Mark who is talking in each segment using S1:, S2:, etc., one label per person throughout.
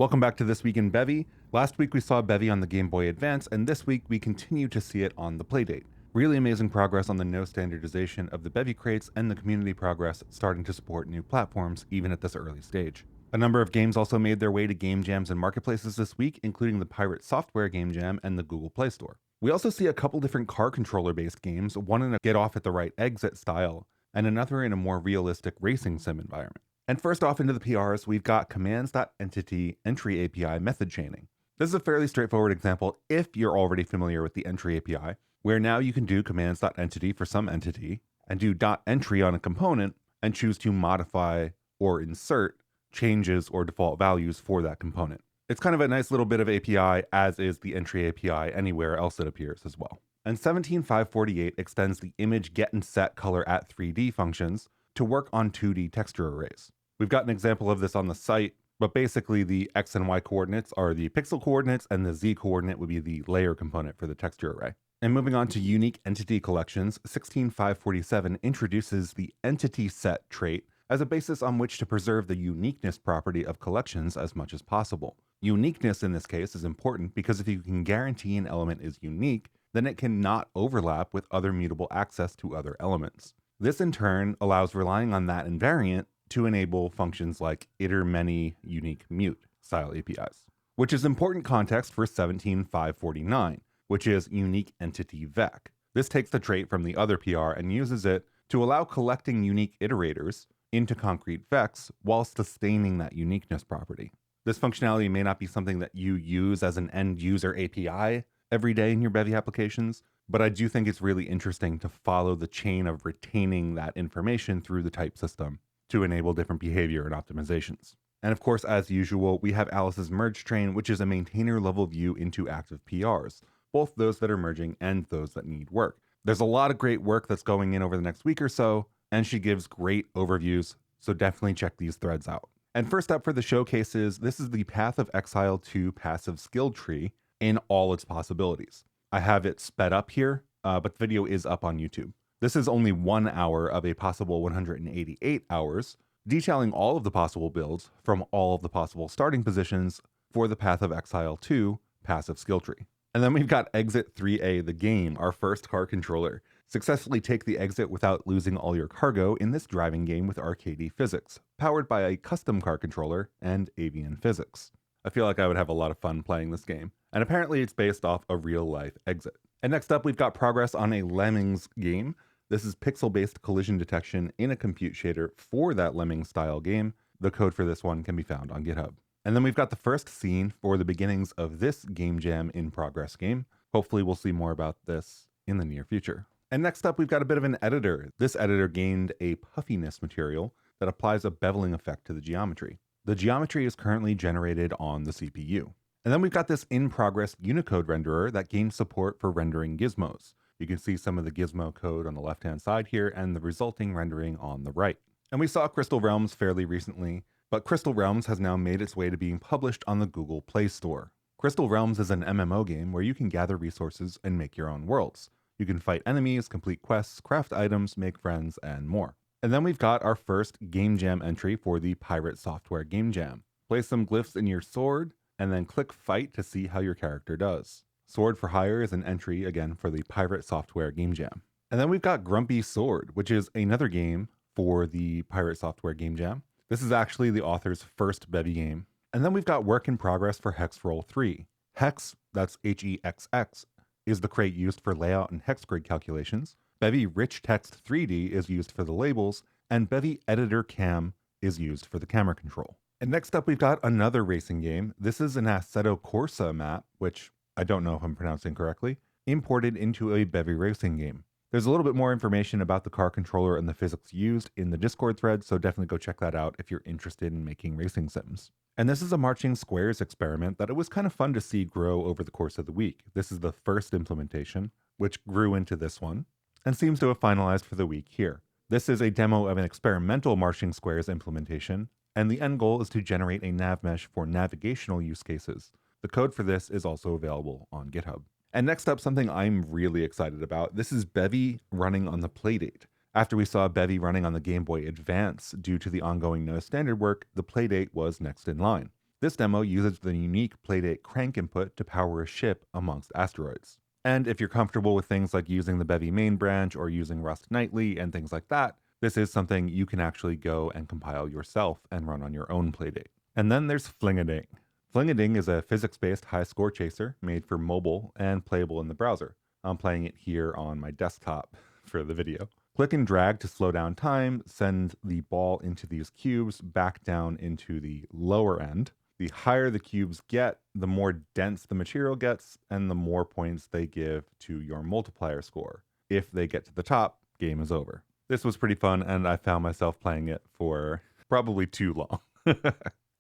S1: Welcome back to This Week in Bevy. Last week we saw Bevy on the Game Boy Advance, and this week we continue to see it on the Playdate. Really amazing progress on the no standardization of the Bevy crates and the community progress starting to support new platforms even at this early stage. A number of games also made their way to Gamejams and marketplaces this week, including the Pirate Software Gamejam and the Google Play Store. We also see a couple different car controller based games, one in a get off at the right exit style, and another in a more realistic racing sim environment. And first off into the PRs, we've got commands.entity entry API method chaining. This is a fairly straightforward example if you're already familiar with the entry API, where now you can do commands.entity for some entity and do .entry on a component and choose to modify or insert changes or default values for that component. It's kind of a nice little bit of API, as is the entry API anywhere else it appears as well. And 17.548 extends the image get and set color at 3D functions to work on 2D texture arrays. We've got an example of this on the site, but basically the X and Y coordinates are the pixel coordinates and the Z coordinate would be the layer component for the texture array. And moving on to unique entity collections, 16.547 introduces the entity set trait as a basis on which to preserve the uniqueness property of collections as much as possible. Uniqueness in this case is important because if you can guarantee an element is unique, then it cannot overlap with other mutable access to other elements. This in turn allows relying on that invariant to enable functions like iter many unique mute style APIs, which is important context for 17.549, which is unique entity vec. This takes the trait from the other PR and uses it to allow collecting unique iterators into concrete vecs while sustaining that uniqueness property. This functionality may not be something that you use as an end user API every day in your Bevy applications, but I do think it's really interesting to follow the chain of retaining that information through the type system to enable different behavior and optimizations. And of course, as usual, we have Alice's merge train, which is a maintainer level view into active PRs, both those that are merging and those that need work. There's a lot of great work that's going in over the next week or so, and she gives great overviews, so definitely check these threads out. And first up for the showcases, this is the Path of Exile 2 passive skill tree in all its possibilities. I have it sped up here, but the video is up on YouTube. This is only 1 hour of a possible 188 hours, detailing all of the possible builds from all of the possible starting positions for the Path of Exile 2 passive skill tree. And then we've got Exit 3A, the game, our first car controller. Successfully take the exit without losing all your cargo in this driving game with arcadey physics, powered by a custom car controller and Avian physics. I feel like I would have a lot of fun playing this game, and apparently it's based off a real-life exit. And next up, we've got progress on a Lemmings game. This is pixel-based collision detection in a compute shader for that Lemmings-style game. The code for this one can be found on GitHub. And then we've got the first scene for the beginnings of this Gamejam in progress game. Hopefully we'll see more about this in the near future. And next up, we've got a bit of an editor. This editor gained a puffiness material that applies a beveling effect to the geometry. The geometry is currently generated on the CPU. And then we've got this in-progress Unicode renderer that gains support for rendering gizmos. You can see some of the gizmo code on the left-hand side here and the resulting rendering on the right. And we saw Crystal Realms fairly recently, but Crystal Realms has now made its way to being published on the Google Play Store. Crystal Realms is an MMO game where you can gather resources and make your own worlds. You can fight enemies, complete quests, craft items, make friends, and more. And then we've got our first Gamejam entry for the Pirate Software Gamejam. Place some glyphs in your sword, and then click Fight to see how your character does. Sword for Hire is an entry, again, for the Pirate Software Gamejam. And then we've got Grumpy Sword, which is another game for the Pirate Software Gamejam. This is actually the author's first Bevy game. And then we've got work in progress for Hex Roll 3. Hex, that's HEXX, is the crate used for layout and hex grid calculations. Bevy Rich Text 3D is used for the labels, and Bevy Editor Cam is used for the camera control. And next up, we've got another racing game. This is an Assetto Corsa map, which I don't know if I'm pronouncing correctly, imported into a Bevy racing game. There's a little bit more information about the car controller and the physics used in the Discord thread, so definitely go check that out if you're interested in making racing sims. And this is a marching squares experiment that it was kind of fun to see grow over the course of the week. This is the first implementation, which grew into this one, and seems to have finalized for the week here. This is a demo of an experimental marching squares implementation, and the end goal is to generate a nav mesh for navigational use cases. The code for this is also available on GitHub. And next up, something I'm really excited about. This is Bevy running on the Playdate. After we saw Bevy running on the Game Boy Advance due to the ongoing no standard work, the Playdate was next in line. This demo uses the unique Playdate crank input to power a ship amongst asteroids. And if you're comfortable with things like using the Bevy main branch or using Rust nightly and things like that, this is something you can actually go and compile yourself and run on your own Playdate. And then there's Fling-a-ding. Fling-a-ding is a physics-based high-score chaser made for mobile and playable in the browser. I'm playing it here on my desktop for the video. Click and drag to slow down time, send the ball into these cubes back down into the lower end. The higher the cubes get, the more dense the material gets, and the more points they give to your multiplier score. If they get to the top, game is over. This was pretty fun, and I found myself playing it for probably too long.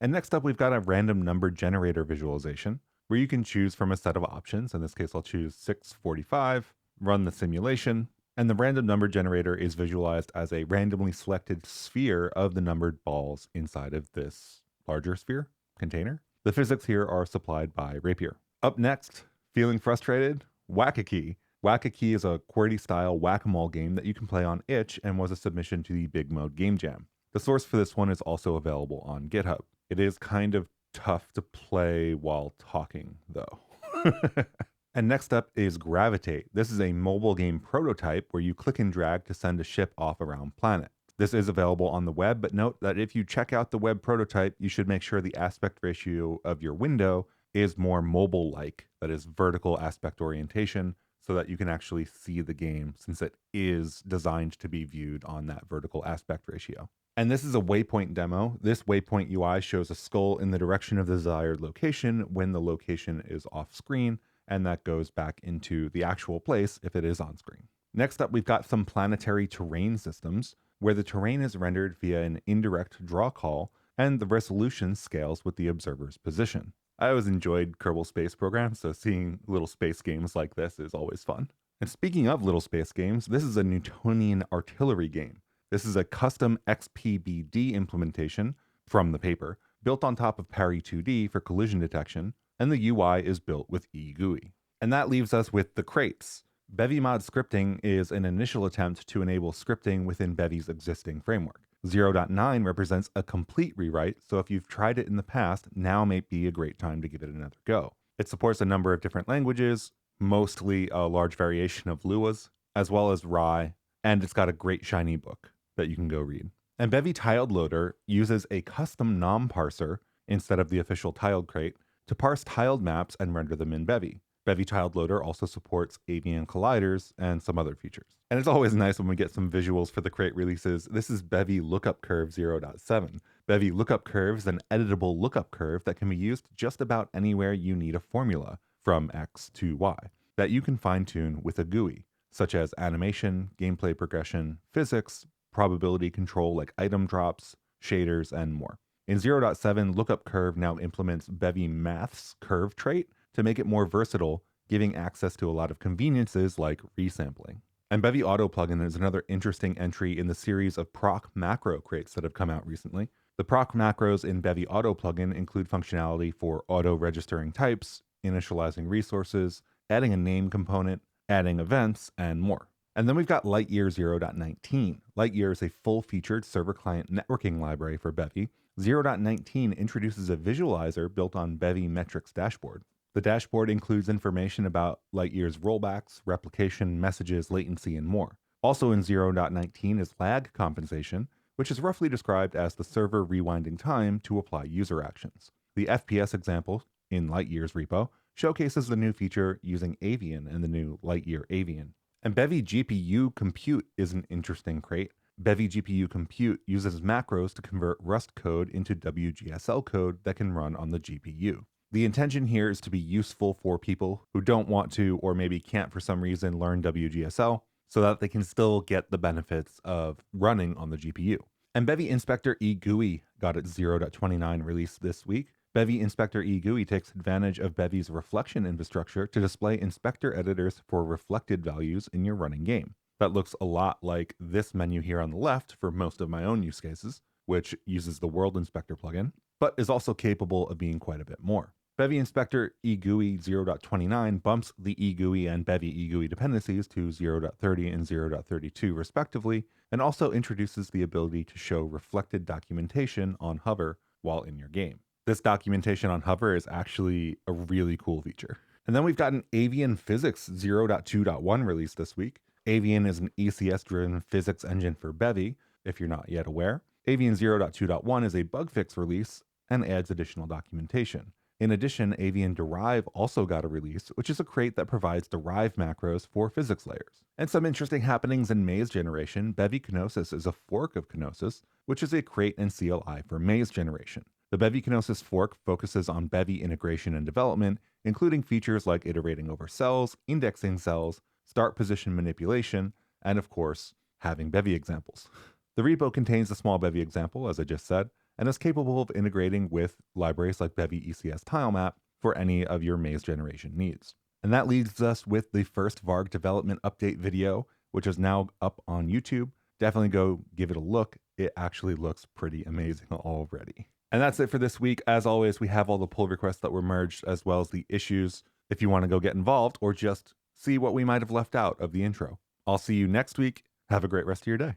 S1: And next up, we've got a random number generator visualization, where you can choose from a set of options. In this case, I'll choose 645, run the simulation, and the random number generator is visualized as a randomly selected sphere of the numbered balls inside of this larger sphere container. The physics here are supplied by Rapier. Up next, feeling frustrated? Whack-a-key. Whack-a-key is a QWERTY-style whack-a-mole game that you can play on itch and was a submission to the Big Mode Gamejam. The source for this one is also available on GitHub. It is kind of tough to play while talking, though. And next up is Gravitate. This is a mobile game prototype where you click and drag to send a ship off around planet. This is available on the web, but note that if you check out the web prototype, you should make sure the aspect ratio of your window is more mobile-like, that is vertical aspect orientation, so that you can actually see the game since it is designed to be viewed on that vertical aspect ratio. And this is a waypoint demo. This waypoint UI shows a skull in the direction of the desired location when the location is off screen, and that goes back into the actual place if it is on screen. Next up, we've got some planetary terrain systems, where the terrain is rendered via an indirect draw call, and the resolution scales with the observer's position. I always enjoyed Kerbal Space Program, so seeing little space games like this is always fun. And speaking of little space games, this is a Newtonian artillery game. This is a custom XPBD implementation from the paper, built on top of Parry 2D for collision detection, and the UI is built with egui. And that leaves us with the crates. BevyMod scripting is an initial attempt to enable scripting within Bevy's existing framework. 0.9 represents a complete rewrite, so if you've tried it in the past, now may be a great time to give it another go. It supports a number of different languages, mostly a large variation of Lua's, as well as Rye, and it's got a great shiny book that you can go read. And Bevy Tiled Loader uses a custom nom parser instead of the official tiled crate to parse tiled maps and render them in Bevy. Bevy Tiled Loader also supports Avian colliders and some other features. And it's always nice when we get some visuals for the crate releases. This is Bevy Lookup Curve 0.7. Bevy Lookup Curve is an editable lookup curve that can be used just about anywhere you need a formula, from X to Y, that you can fine-tune with a GUI, such as animation, gameplay progression, physics, probability control like item drops, shaders, and more. In 0.7, Lookup Curve now implements Bevy Math's curve trait to make it more versatile, giving access to a lot of conveniences like resampling. And Bevy Auto Plugin is another interesting entry in the series of proc macro crates that have come out recently. The proc macros in Bevy Auto Plugin include functionality for auto-registering types, initializing resources, adding a name component, adding events, and more. And then we've got Lightyear 0.19. Lightyear is a full-featured server-client networking library for Bevy. 0.19 introduces a visualizer built on Bevy Metrics dashboard. The dashboard includes information about Lightyear's rollbacks, replication, messages, latency, and more. Also in 0.19 is lag compensation, which is roughly described as the server rewinding time to apply user actions. The FPS example in Lightyear's repo showcases the new feature using Avian and the new Lightyear Avian. And Bevy GPU Compute is an interesting crate. Bevy GPU Compute uses macros to convert Rust code into WGSL code that can run on the GPU. The intention here is to be useful for people who don't want to or maybe can't for some reason learn WGSL so that they can still get the benefits of running on the GPU. And bevy-inspector-egui got its 0.29 release this week. Bevy-inspector-egui takes advantage of Bevy's reflection infrastructure to display inspector editors for reflected values in your running game. That looks a lot like this menu here on the left for most of my own use cases, which uses the World Inspector plugin, but is also capable of being quite a bit more. Bevy-inspector-egui 0.29 bumps the egui and Bevy-egui dependencies to 0.30 and 0.32 respectively, and also introduces the ability to show reflected documentation on hover while in your game. This documentation on hover is actually a really cool feature. And then we've got an Avian Physics 0.2.1 release this week. Avian is an ECS-driven physics engine for Bevy, if you're not yet aware. Avian 0.2.1 is a bug fix release and adds additional documentation. In addition, Avian Derive also got a release, which is a crate that provides derive macros for physics layers. And some interesting happenings in maze generation. Bevy-Kenosis is a fork of Kenosis, which is a crate and CLI for maze generation. The Bevy-Kenosis fork focuses on Bevy integration and development, including features like iterating over cells, indexing cells, start position manipulation, and of course, having Bevy examples. The repo contains a small Bevy example, as I just said, and is capable of integrating with libraries like Bevy ECS Tilemap for any of your maze generation needs. And that leaves us with the first VARG development update video, which is now up on YouTube. Definitely go give it a look. It actually looks pretty amazing already. And that's it for this week. As always, we have all the pull requests that were merged, as well as the issues if you want to go get involved or just see what we might have left out of the intro. I'll see you next week. Have a great rest of your day.